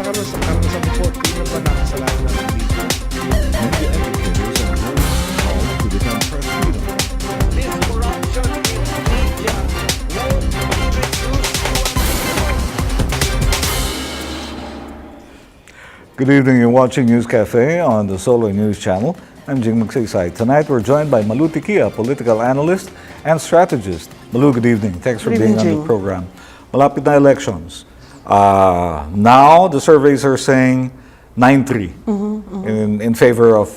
karanasan mo po, tingnan ba nakasalanan natin dito? Media educators are working hard to defend press freedom. This corruption in media will introduce Good evening, you're watching News Cafe on the Solo News Channel. I'm Jing Magsaysay. Tonight we're joined by Malu Tikia, political analyst and strategist. Malu, good evening. Thanks for Good being evening, on the Jing. program. Malapit na elections. Now the surveys are saying 9-3 in favor of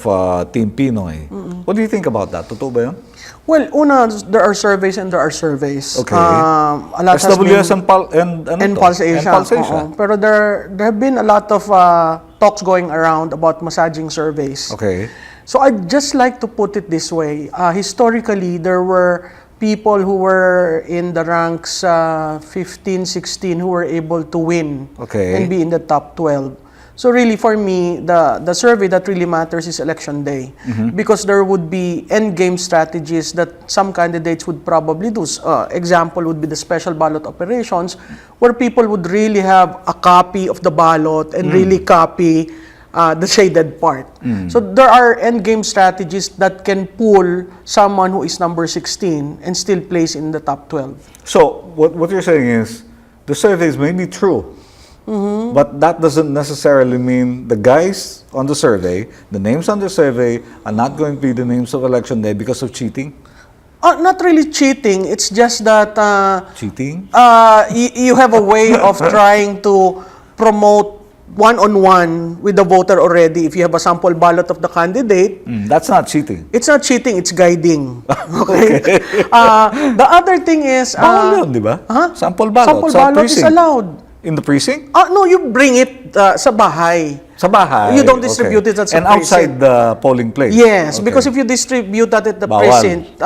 Team Pinoy. What do you think about that? Totoo ba yun? Well, una, there are surveys and there are surveys. Okay. A lot has SWS been- and Pulse Asia. Pulse Asia. Oo. Pero there have been a lot of talks going around about massaging surveys. Okay. So I'd just like to put it this way. Historically, there were people who were in the ranks 15, 16 who were able to win Okay. and be in the top 12. So really, for me, the survey that really matters is election day, because there would be end game strategies that some candidates would probably do. Example would be the special ballot operations, where people would really have a copy of the ballot and really copy the shaded part. So there are end game strategies that can pull someone who is number 16 and still place in the top 12. So what you're saying is the surveys may be true, but that doesn't necessarily mean the guys on the survey, the names on the survey, are not going to be the names of election day because of cheating. Not really cheating. It's just that Cheating? you have a way of trying to promote one-on-one with the voter already. If you have a sample ballot of the candidate, That's not cheating. it's not cheating, it's guiding. Okay? The other thing is... Bawal yun, di ba? Huh? Sample ballot. Sample sa ballot is precinct. allowed. In the precinct? No, you bring it sa bahay. Sa bahay. You don't distribute it at sa And outside precinct. the polling place? Yes, Okay. because if you distribute that at the Bawal. precinct,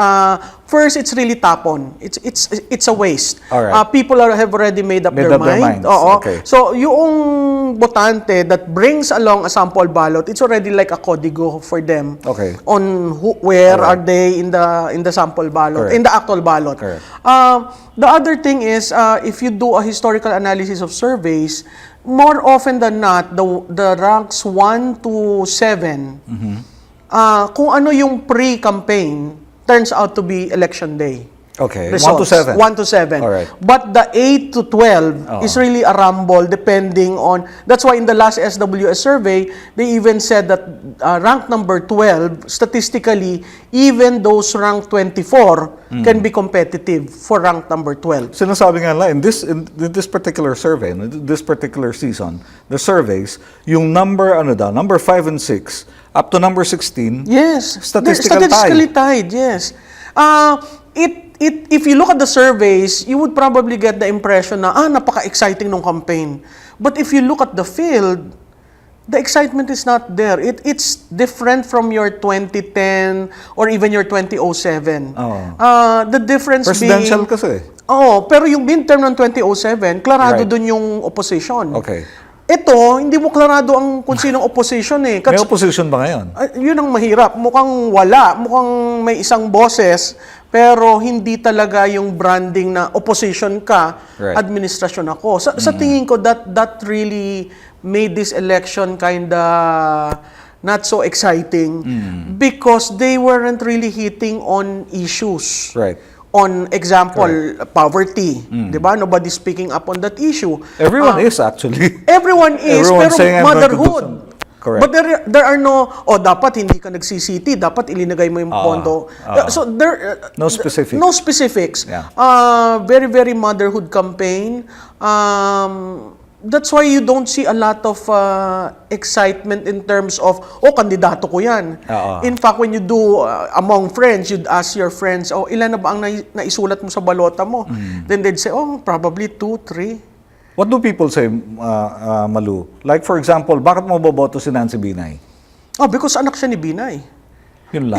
first it's really tapon. It's a waste. Alright. People have already made up their mind. minds. Oo. Okay. So yung botante that brings along a sample ballot, it's already like a código for them. Okay. On where Alright. are they in the sample ballot, Correct. in the actual ballot. Correct. The other thing is, if you do a historical analysis of surveys, more often than not, the ranks 1 to 7, kung ano yung pre-campaign, turns out to be election day. Okay. 1 to Results. 7. 1 to 7. Alright. But the 8 to 12 is really a rumble depending on... That's why in the last SWS survey, they even said that rank number 12, statistically, even those rank 24 can be competitive for rank number 12. Sinasabi nga nila, in this particular survey, in this particular season, the surveys, yung number 5 and 6, up to number 16, Yes. Statistical Statistically tied, yes. If you look at the surveys, you would probably get the impression na, napaka-exciting ng campaign. But if you look at the field, the excitement is not there. It's different from your 2010 or even your 2007. The difference presidential being... kasi. Pero yung midterm ng 2007, klarado Right. dun yung opposition. Okay. Ito, hindi mo klarado ang kung sinong opposition eh. May opposition ba ngayon? Yun ang mahirap. Mukhang wala. Mukhang may isang boses, pero hindi talaga yung branding na opposition ka, Right. administrasyon ako. Sa tingin ko, that really made this election kinda not so exciting because they weren't really hitting on issues. Right. On example, poverty. Diba? Nobody's speaking up on that issue. Everyone is actually. Everyone is, Everyone's pero saying, "I'm going to do motherhood. some-" Correct. But there are no, dapat hindi ka nagsisiti, dapat ilinagay mo yung pondo. So there, No specifics. No specifics. Yeah. Very, very motherhood campaign. That's why you don't see a lot of excitement in terms of, kandidato ko yan. In fact, when you do among friends, you'd ask your friends, ilan na ba ang naisulat mo sa balota mo? Then they'd say, probably 2, 3. What do people say, Malu? Like for example, bakit mo boboto si Nancy Binay? Because anak siya ni Binay. Yun lang.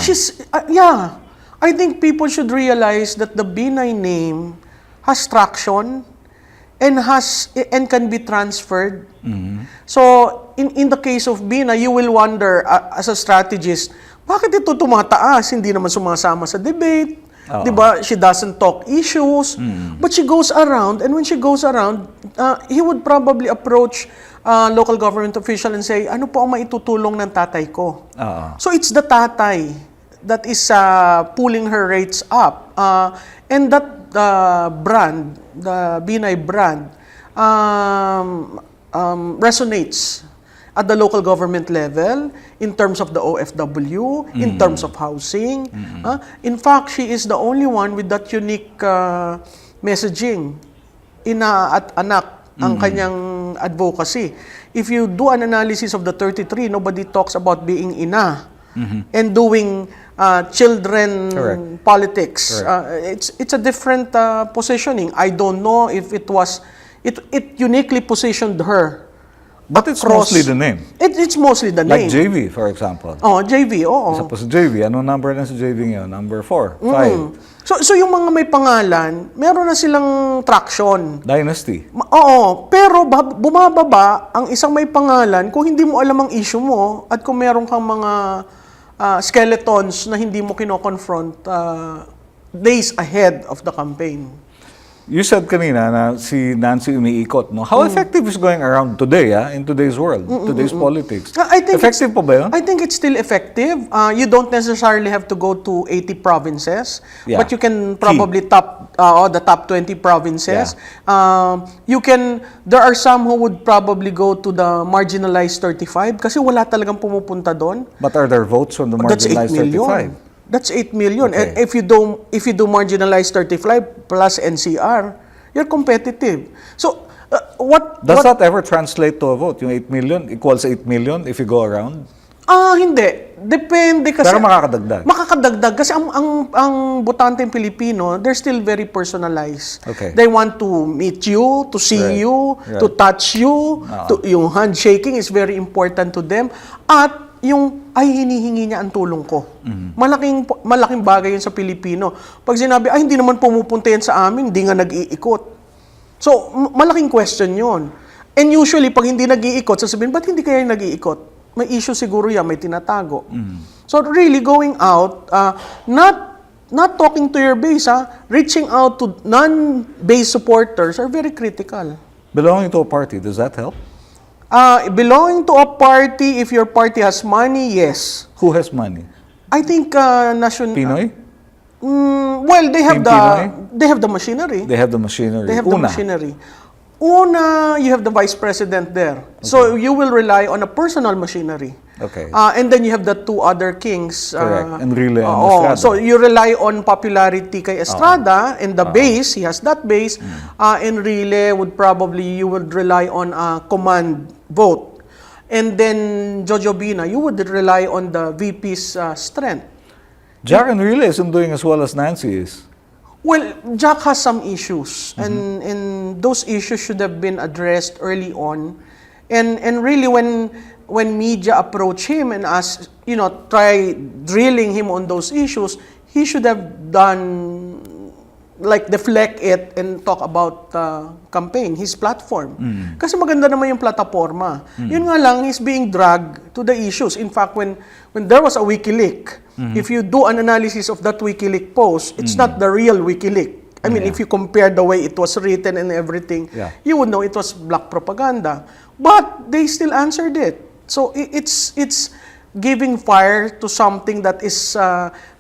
Yeah. I think people should realize that the Binay name has traction and can be transferred. So, in the case of Binay, you will wonder, as a strategist, bakit ito tumataas? Hindi naman sumasama sa debate. Diba? She doesn't talk issues. But she goes around, and when she goes around, he would probably approach local government official and say, ano po ang maitutulong ng tatay ko? Oo. So it's the tatay that is pulling her rates up. And that brand, the Binay brand, resonates at the local government level in terms of the OFW, in terms of housing. In fact, she is the only one with that unique messaging. Ina at anak ang kanyang advocacy. If you do an analysis of the 33, nobody talks about being ina and doing children Correct. politics. Correct. It's a different positioning. I don't know if it was it uniquely positioned her. But it's across- mostly the name. It's mostly the Like name. JV, for example. Oh, JV, oo. Isa po sa JV. Anong number na sa JV ngayon? Number 4, 5. So yung mga may pangalan, meron na silang traction. Dynasty. Oo, pero bumababa ang isang may pangalan kung hindi mo alam ang issue mo at kung meron kang mga skeletons na hindi mo kino-confront days ahead of the campaign. You said kanina na si Nancy umiikot, no? How effective is going around today, in today's world, today's politics? I think Effective pa ba yun? I think it's still effective. You don't necessarily have to go to 80 provinces, Yeah. but you can probably top the top 20 provinces. There are some who would probably go to the marginalized 35 kasi wala talagang pumupunta doon. But are there votes from the That's 8 marginalized million. 35? That's 8 million. Okay. And if you do marginalized 35 plus NCR, you're competitive. So Does that ever translate to a vote? Yung 8 million equals 8 million if you go around? Hindi. Depende kasi. Pero makakadagdag. Makakadagdag kasi ang botanteng Pilipino, they're still very personalized. Okay. They want to meet you, to see Right. you, Right. to touch you, yung handshaking is very important to them. At yung ay hinihingi niya ang tulong ko. Malaking bagay yun sa Pilipino. Pag sinabi, ay hindi naman pumupunta yan sa amin, hindi nga nag-iikot. So, malaking question yun. And usually, pag hindi nag-iikot, sasabihin, ba't hindi kaya nag-iikot? May issue siguro yan, may tinatago. So, really going out, not talking to your base, reaching out to non-base supporters are very critical. Belonging to a party, does that help? Belonging to a party, if your party has money, yes. Who has money? I think Pinoy? Well, they have Team Pinoy? they have the machinery. They have the machinery. They have the machinery. Una, you have the vice president there. So you will rely on a personal machinery. Okay. And then you have the two other kings. Correct. Enrile and oo. Estrada. So you rely on popularity kay Estrada and the base, he has that base. Enrile you would rely on a command vote. And then Jojobina, you would rely on the VP's strength. Jack Enrile isn't doing as well as Nancy is. Well, Jack has some issues, and those issues should have been addressed early on. And really, when media approach him and ask, try drilling him on those issues, he should have done like deflect it and talk about campaign, his platform. Kasi maganda naman yung plataforma. Yun nga lang, he's being dragged to the issues. In fact, when there was a WikiLeaks, if you do an analysis of that WikiLeaks post, it's not the real WikiLeaks. I mean, if you compare the way it was written and everything, you would know it was black propaganda. But they still answered it. So it's giving fire to something that is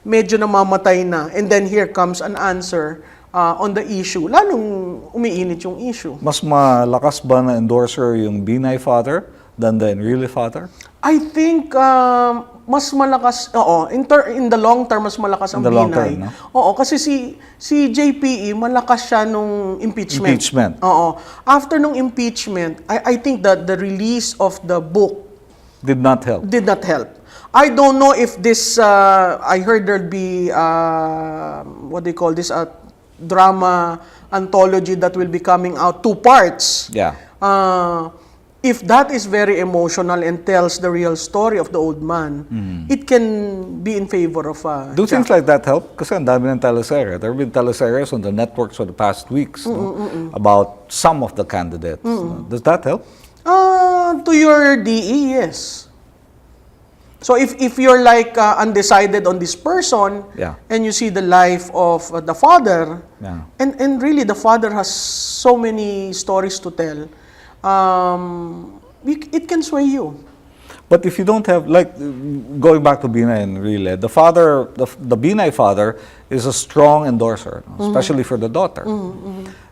medyo namamatay na, and then here comes an answer on the issue. Lalong umiinit yung issue. Mas malakas ba na endorser yung Binay father than the Enrile father? I think mas malakas, in the long term, mas malakas ang In the long Binay. term, no? Oo, kasi si JPE, malakas siya nung impeachment. Impeachment. Oo. After nung impeachment, I think that the release of the book Did not help. did not help. I don't know if this, I heard there'd be, what do you call this, a drama anthology that will be coming out, 2 parts. Yeah. If that is very emotional and tells the real story of the old man, it can be in favor of Do Jack. things like that help? Kasi ang dami ng teleserye. There have been teleseries on the networks for the past weeks about some of the candidates. Does that help? To your DE, yes. So if you're like undecided on this person, and you see the life of the father, and really the father has so many stories to tell, it can sway you. But if you don't have, like, going back to Binay and Rile, the father, the Binay father is a strong endorser, especially for the daughter.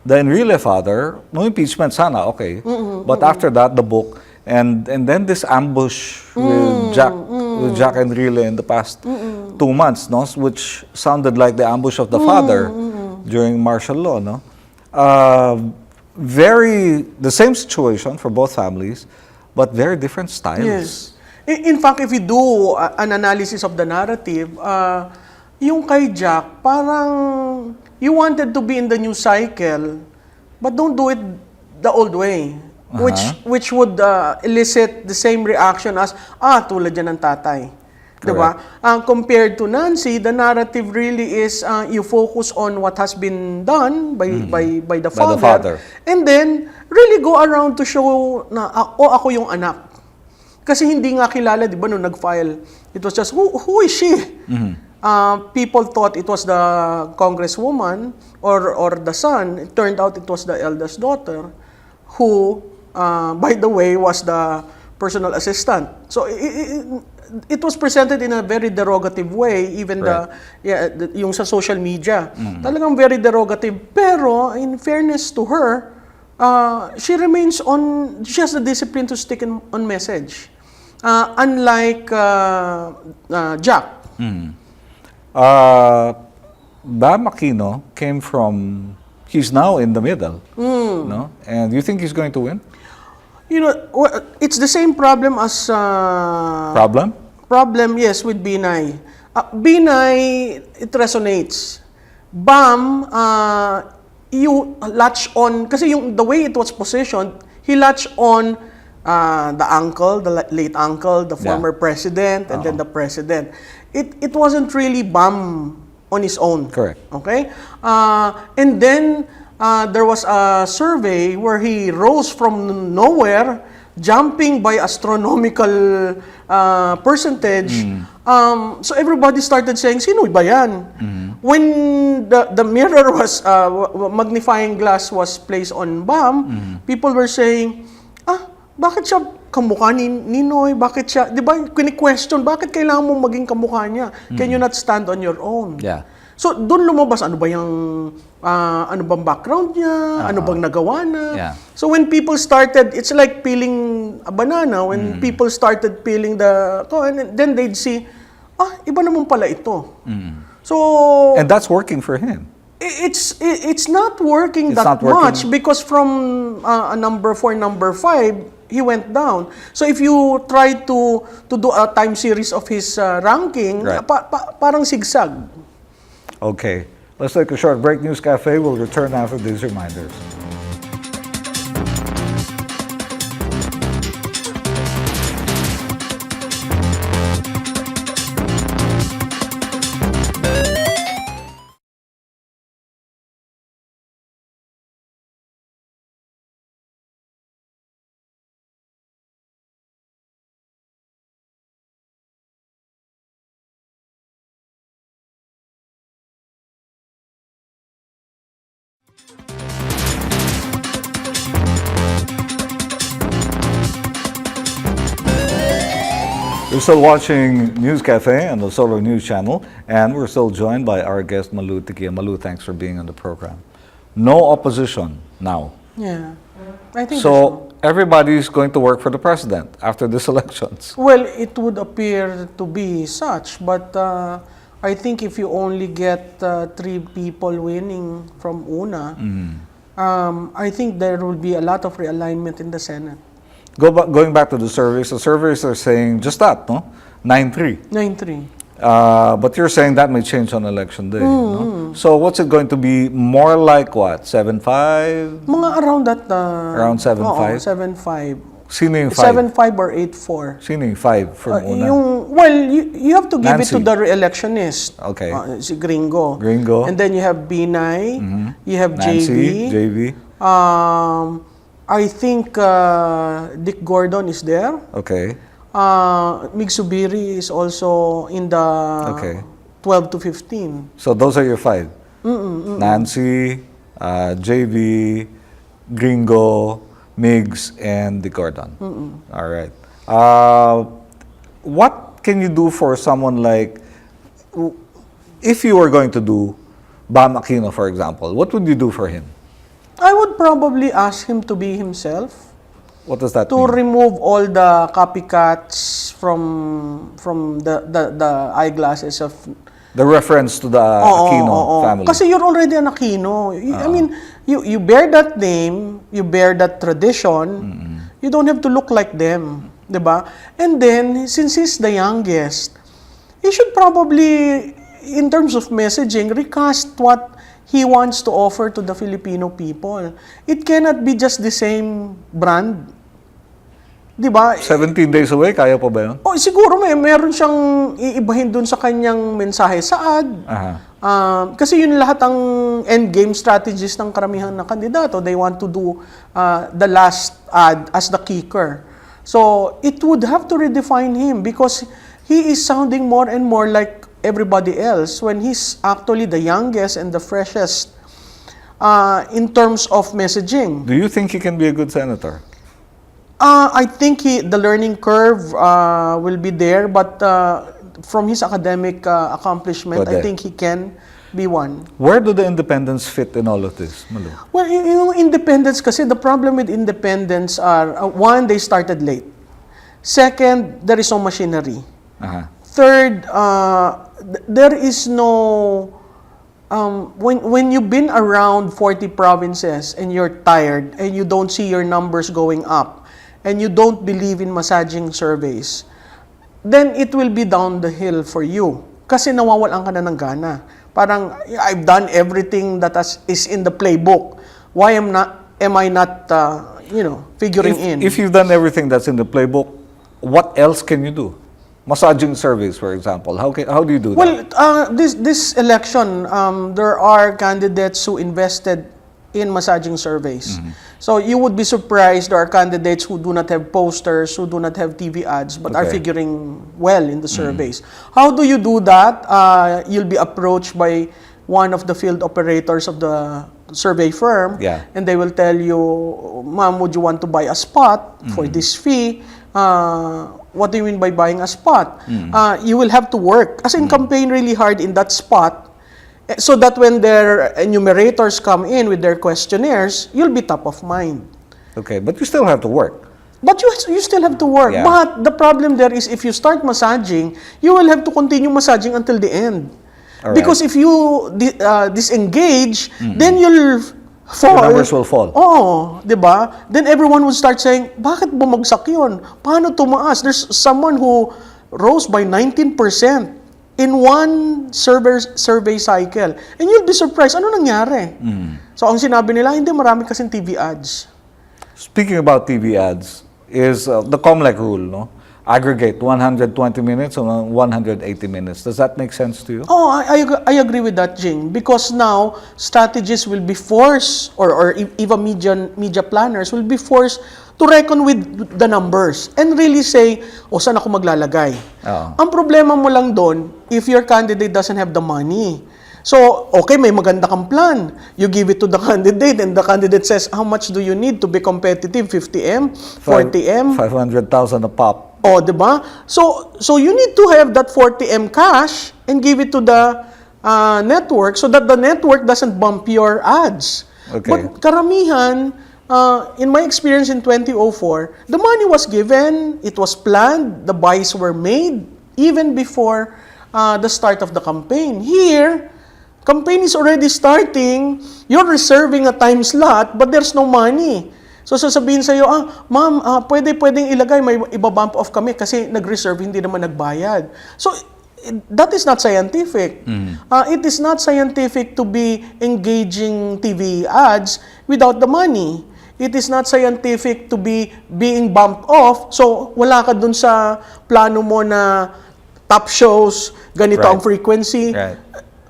The Enrile father, no impeachment sana, okay. But after that, the book, and then this ambush with Jack Enrile in the past 2 months, no, which sounded like the ambush of the father during martial law, no. The same situation for both families, but very different styles. Yes. In fact, if you do an analysis of the narrative, yung kay Jack, parang you wanted to be in the new cycle, but don't do it the old way. Which would elicit the same reaction as, tulad yan ng tatay. Diba? Compared to Nancy, the narrative really is you focus on what has been done by the father. And then, really go around to show na, ako yung anak. Kasi hindi nga kilala, di ba, nung nag-file. It was just, who is she? People thought it was the congresswoman or the son. It turned out it was the eldest daughter who, by the way, was the personal assistant. So, it was presented in a very derogative way, even yung sa social media. Talagang very derogative. Pero, in fairness to her, she has the discipline to stick on message. Unlike Jack. Bam Aquino came from, he's now in the middle, no? And you think he's going to win? You know, it's the same problem as... Problem? Problem, yes, with Binay. Binay, it resonates. Bam, you latch on, kasi the way it was positioned, he latched on the uncle, the late uncle, the former president, and then the president. It wasn't really Bam on his own. Correct. Okay? And then, there was a survey where he rose from nowhere, jumping by astronomical percentage. So everybody started saying, sino ba yan? When the mirror was, magnifying glass was placed on Bam, people were saying, bakit siya kamukha ni Ninoy? Bakit siya, di ba, kini-question, bakit kailangan mong maging kamukha niya? Can you not stand on your own? Yeah. So, doon lumabas, ano bang background niya? Ano bang nagawa na? Yeah. So, when people started, it's like peeling a banana. When people started peeling and then they'd see, iba naman pala ito. So, And that's working for him. it's not working It's that not working. much because from a number 4, number 5, he went down. So if you try to do a time series of his ranking, Right. Parang zigzag. Okay. Let's take a short break. News Cafe will return after these reminders. You're still watching News Cafe on the Solar News Channel, and we're still joined by our guest, Malu Tikia. Malu, thanks for being on the program. No opposition now. Yeah. I think So everybody's going to work for the president after these elections. well, it would appear to be such, but I think if you only get 3 people winning from una, I think there will be a lot of realignment in the Senate. Going back to the surveys are saying just that, no? 9-3. 9-3. But you're saying that may change on election day, no? So what's it going to be? More like what? 7-5? Mga around that... Around 7-5? Oo, 7-5. Sino yung 5? 7-5 or 8-4. Sino yung 5 from una? You have to give Nancy. it to the re-electionist. Okay. Si Gringo. Gringo. And then you have Binay. You have Nancy, JV. JV. I think Dick Gordon is there. Okay. Mig Subiri is also in the 12 to 15. So those are your 5. Nancy, JV, Gringo, Migs, and the Gordon. All right. What can you do for someone like, if you were going to do Bam Aquino, for example, what would you do for him? I would probably ask him to be himself. What does that To mean? remove all the copycats from the eyeglasses of The reference to the Aquino family. Kasi you're already an Aquino. I mean, you bear that name, you bear that tradition. You don't have to look like them, 'di ba? And then since he's the youngest, he should probably, in terms of messaging, recast what he wants to offer to the Filipino people. It cannot be just the same brand. 'Di ba? 17 days away, kaya pa ba yun? Oh, siguro meron siyang iibahin dun sa kanyang mensahe sa ad. Kasi yun lahat ang end game strategies ng karamihan ng kandidato. They want to do the last ad as the kicker. So, it would have to redefine him because he is sounding more and more like everybody else when he's actually the youngest and the freshest in terms of messaging. Do you think he can be a good senator? I think the learning curve will be there, but from his academic accomplishment, I Pwede. think he can be one. Where do the independents fit in all of this, Malu? Well, yung independents kasi, the problem with independents are, one, they started late. Second, there is no machinery. Third, there is no... when you've been around 40 provinces and you're tired and you don't see your numbers going up, and you don't believe in massaging surveys, then it will be down the hill for you. Kasi nawawalan ka na ng gana. Parang, I've done everything that is in the playbook. Why am I not, figuring in? If you've done everything that's in the playbook, what else can you do? Massaging surveys, for example. How do you do that? Well, this election, there are candidates who invested in massaging surveys. So you would be surprised there are candidates who do not have posters, who do not have TV ads, but are Okay. figuring well in the surveys. How do you do that? You'll be approached by one of the field operators of the survey firm, Yeah. and they will tell you, "Ma'am, would you want to buy a spot for this fee?" What do you mean by buying a spot? You will have to work, as in campaign really hard in that spot, so that when their enumerators come in with their questionnaires, you'll be top of mind. Okay, but you still have to work. But you still have to work. Yeah. But the problem there is if you start massaging, you will have to continue massaging until the end. All right. Because if you disengage, then you'll fall. The numbers will fall. Oo, di ba? Then everyone will start saying, bakit bumagsak yun? Paano tumaas? There's someone who rose by 19% in one survey cycle. And you'll be surprised, ano nangyari? So ang sinabi nila, hindi, marami kasing TV ads. Speaking about TV ads, is the COMELEC rule, no? Aggregate 120 minutes or 180 minutes. Does that make sense to you? Oh, I agree with that, Jing. Because now, strategists will be forced, or even media planners will be forced to reckon with the numbers and really say, saan ako maglalagay? Ang problema mo lang doon, if your candidate doesn't have the money. So, okay, may maganda kang plan. You give it to the candidate and the candidate says, how much do you need to be competitive? 50M? 40M? 500,000 a pop. Oh, di ba? So you need to have that 40M cash and give it to the network so that the network doesn't bump your ads. Okay. But karamihan, in my experience in 2004, the money was given, it was planned, the buys were made even before the start of the campaign. Here, campaign is already starting, you're reserving a time slot, but there's no money. So sasabihin sa'yo, ma'am, pwedeng ilagay, may ibabump off kami kasi nag-reserve, hindi naman nagbayad. So, that is not scientific. It is not scientific to be engaging TV ads without the money. It is not scientific to be being bumped off, so wala ka dun sa plano mo na top shows, ganito ang frequency. Right.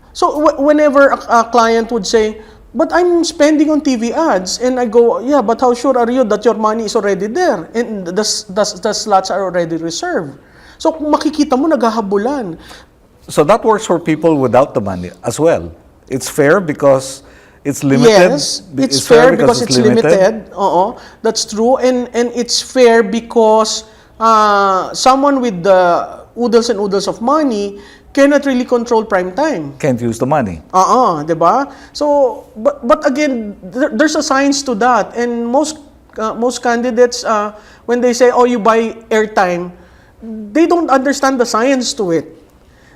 So, whenever a client would say, but I'm spending on TV ads, and I go, yeah, but how sure are you that your money is already there and the slots are already reserved? So kung makikita mo, naghahabulan. So that works for people without the money as well. It's fair because It's limited. Yes, it's fair because it's limited. Oo, that's true. And it's fair because someone with the oodles and oodles of money cannot really control prime time. Can't use the money. Di ba? So, but again, there's a science to that. And most candidates, when they say, oh, you buy airtime, they don't understand the science to it.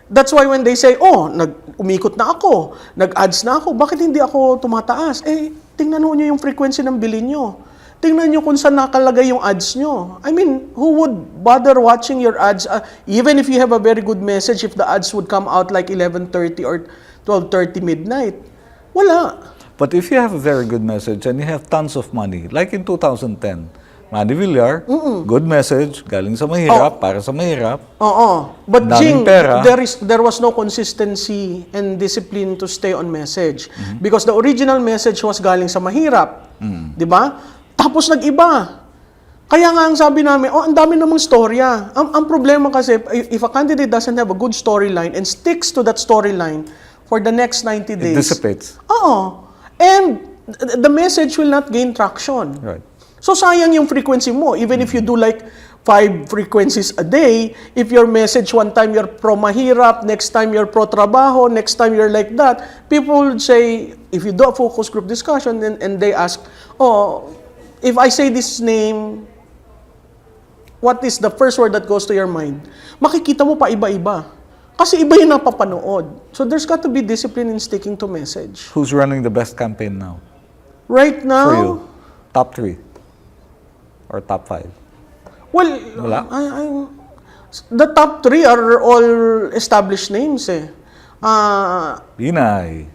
That's why when they say, oh, umikot na ako, nag-ads na ako, bakit hindi ako tumataas? Eh, tingnan nyo yung frequency ng bilhin nyo. Tingnan nyo kung saan nakalagay yung ads nyo. I mean, who would bother watching your ads? Even if you have a very good message, if the ads would come out like 11:30 or 12:30 midnight, wala. But if you have a very good message and you have tons of money, like in 2010, Manny Villar, good message, galing sa mahirap, para sa mahirap. But daming Jing, pera. there was no consistency and discipline to stay on message. Because the original message was galing sa mahirap. Di ba? Tapos nag-iba. Kaya nga ang sabi namin, ang dami namang storya. Ang problema kasi, if a candidate doesn't have a good storyline and sticks to that storyline for the next 90 days. It dissipates. And the message will not gain traction. Right. So sayang yung frequency mo. Even if you do like 5 frequencies a day, if your message one time you're pro-mahirap, next time you're pro-trabaho, next time you're like that, people would say, if you do a focus group discussion and they ask, oh, if I say this name, what is the first word that goes to your mind? Makikita mo pa iba-iba. Kasi iba yung napapanood. So there's got to be discipline in sticking to message. Who's running the best campaign now? Right now? For you? Top 3? Or top 5? Well, the top 3 are all established names eh. Binay.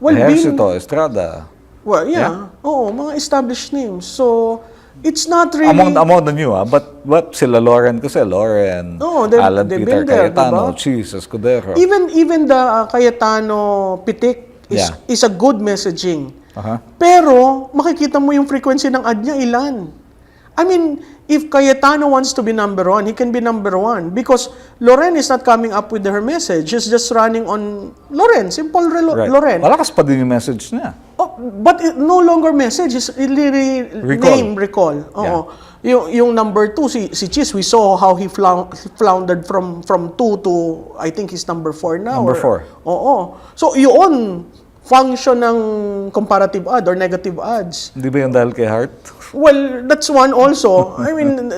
Well, Ejercito, Estrada. Well, yeah. Oo, mga established names. So, it's not really... Among the new, but sila Loren kasi, Loren, Alan they've Peter been there, Cayetano, diba? Cheese Escudero. Even the Cayetano Pitik is a good messaging. Uh-huh. Pero, makikita mo yung frequency ng ad niya, ilan? I mean, if Cayetano wants to be number 1, he can be number 1. Because Loren is not coming up with her message. She's just running on Loren. Simple Right. Loren. Malakas pa din yung message niya. But no longer message. It's name recall. Yung number 2, si Chis, we saw how he floundered from 2 to, I think he's number 4 now. Number 4. Oo. So, yun, function ng comparative ad or negative ads. Hindi ba yung dahil kay Hart? Well, that's one also. I mean,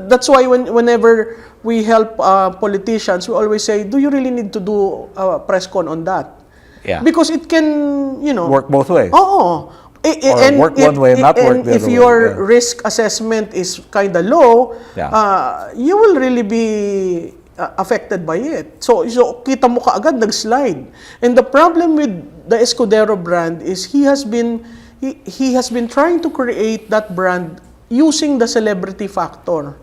that's why whenever we help politicians, we always say, do you really need to do a press con on that? Yeah. Because it can, work both ways. Oo. Or work one way, not work the other way. If your risk assessment is kind of low, you will really be affected by it. So kita mo kaagad nag-slide. And the problem with the Escudero brand is he has been trying to create that brand using the celebrity factor.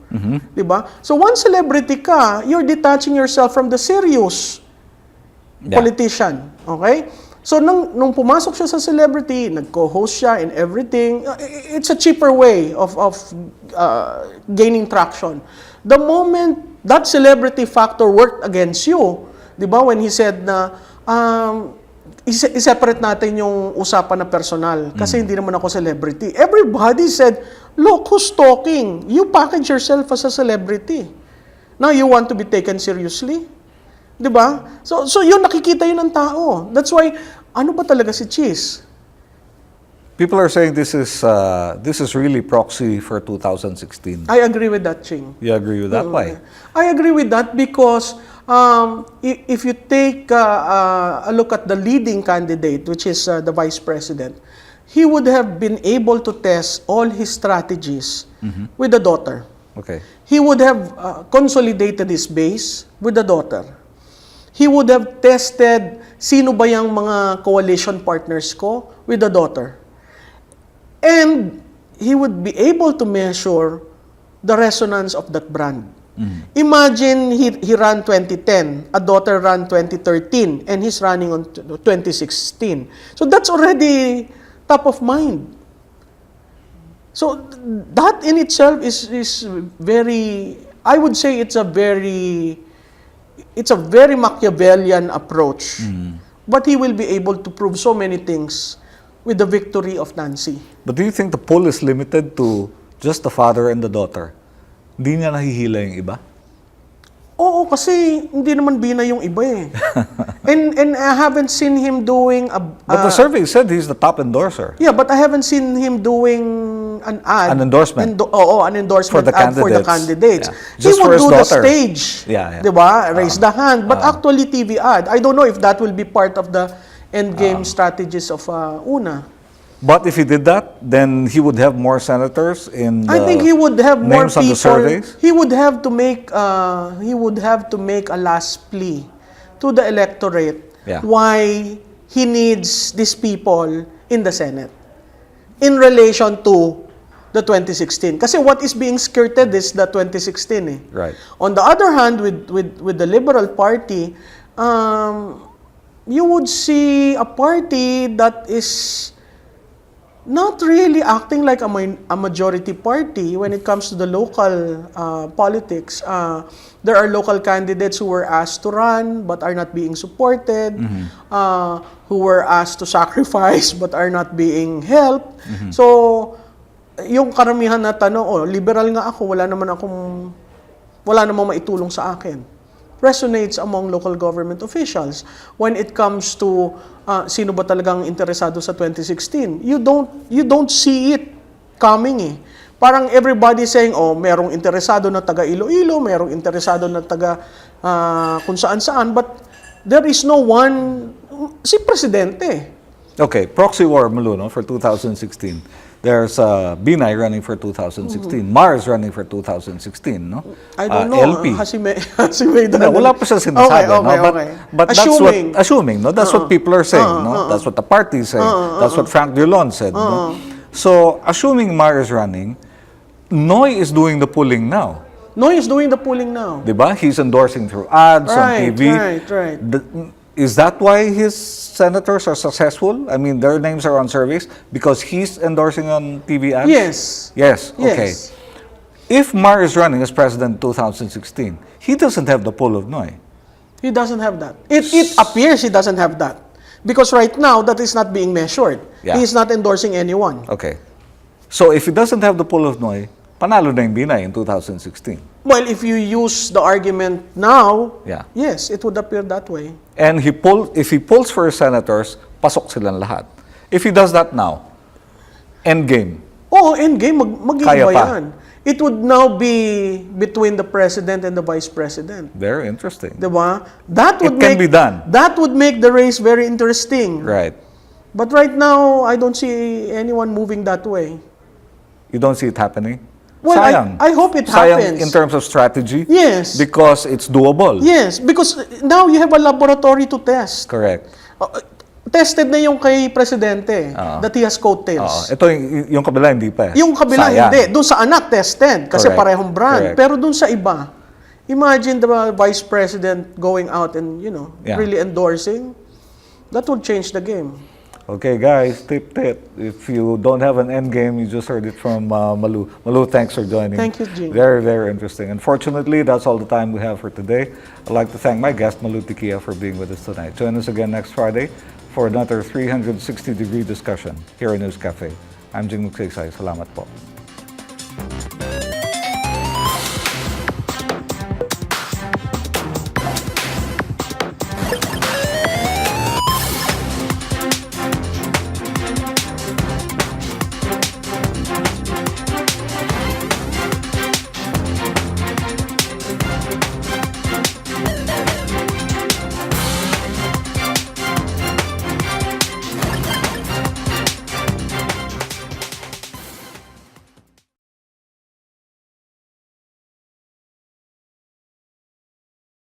Diba? So once celebrity ka, you're detaching yourself from the serious politician. Okay? So nung pumasok siya sa celebrity, nag-co-host siya and everything, it's a cheaper way of gaining traction. The moment that celebrity factor worked against you, di ba, when he said na, i-separate natin yung usapan na personal kasi hindi naman ako celebrity. Everybody said, look, who's talking? You package yourself as a celebrity. Now you want to be taken seriously? Di ba? So yun, nakikita yun ng tao. That's why, ano ba talaga si Cheese? People are saying this is really proxy for 2016. I agree with that, Ching. You agree with that? Why? I agree with that because if you take a look at the leading candidate, which is the vice president, he would have been able to test all his strategies with the daughter. Okay. He would have consolidated his base with the daughter. He would have tested sino ba yung mga coalition partners ko with the daughter. And he would be able to measure the resonance of that brand. Imagine he ran 2010, a daughter ran 2013, and he's running on 2016. So that's already top of mind. So that in itself is very, I would say it's a very Machiavellian approach. But he will be able to prove so many things with the victory of Nancy. But do you think the poll is limited to just the father and the daughter? Hindi niya nahihila yung iba? Oo, kasi hindi naman bina yung iba eh. and I haven't seen him doing But the survey said he's the top endorser. yeah, but I haven't seen him doing an ad. An endorsement. An endorsement For the ad for the candidates. candidates. Yeah. He Just for would his do the daughter. stage. Yeah, yeah. Diba? Raise the hand. But actually, TV ad. I don't know if that will be part of the endgame strategies of Una. But if he did that, then he would have more senators in the I think he would have more names on the people. surveys? He would have to make a last plea to the electorate Yeah. why he needs these people in the Senate in relation to the 2016. Kasi what is being skirted is the 2016 eh. Right. On the other hand, with the Liberal Party, you would see a party that is not really acting like a majority party when it comes to the local politics. There are local candidates who were asked to run but are not being supported, who were asked to sacrifice but are not being helped. So, yung karamihan na tanong, liberal nga ako, wala namang maitulong sa akin, resonates among local government officials. When it comes to sino ba talagang interesado sa 2016, you don't see it coming eh. Parang everybody saying, merong interesado na taga Iloilo, merong interesado na taga kung saan-saan, but there is no one, si Presidente. Okay, proxy war, Malu, no, for 2016. There's Binay running for 2016. Mars running for 2016, no? I don't know. LP. Hasime No, wala pa siya sinasabi, no? But Assuming. Assuming, no? That's what people are saying, no? That's what the party is saying. That's what Frank Dillon said, no? So, assuming Mar is running, Noy is doing the pulling now. Noy is doing the pulling now. Diba? He's endorsing through ads on TV. Right. Is that why his senators are successful? I mean, their names are on surveys because he's endorsing on TV ads? Yes, okay. Yes. If Mar is running as president in 2016, he doesn't have the pull of Noy. He doesn't have that. It appears he doesn't have that. Because right now, that is not being measured. Yeah. He is not endorsing anyone. Okay. So if he doesn't have the pull of Noy, panalo na yung Binay in 2016. Well, if you use the argument now, Yeah. yes, it would appear that way. And if he pulls for his senators, pasok silang lahat. If he does that now, endgame. Endgame, Kaya mag-iiba pa. yan. It would now be between the president and the vice president. Very interesting. Diba? That would It can be done. That would make the race very interesting. Right. But right now, I don't see anyone moving that way. You don't see it happening? Well, Sayang. I hope it Sayang happens. in terms of strategy? Yes. Because it's doable. Yes, because now you have a laboratory to test. Correct. Tested na yung kay Presidente that he has coattails. Ito yung kabila hindi pa. Yung kabila Sayang. hindi. Doon sa anak, tested. Kasi Correct. parehong brand. Correct. Pero doon sa iba, imagine the Vice President going out and, Yeah. really endorsing. That would change the game. Okay, guys, tip. If you don't have an end game, you just heard it from Malu. Malu, thanks for joining. Thank you, Jing. Very, very interesting. Unfortunately, that's all the time we have for today. I'd like to thank my guest, Malu Tikia, for being with us tonight. Join us again next Friday for another 360-degree discussion here in News Cafe. I'm Jing Magsaysay. Salamat po.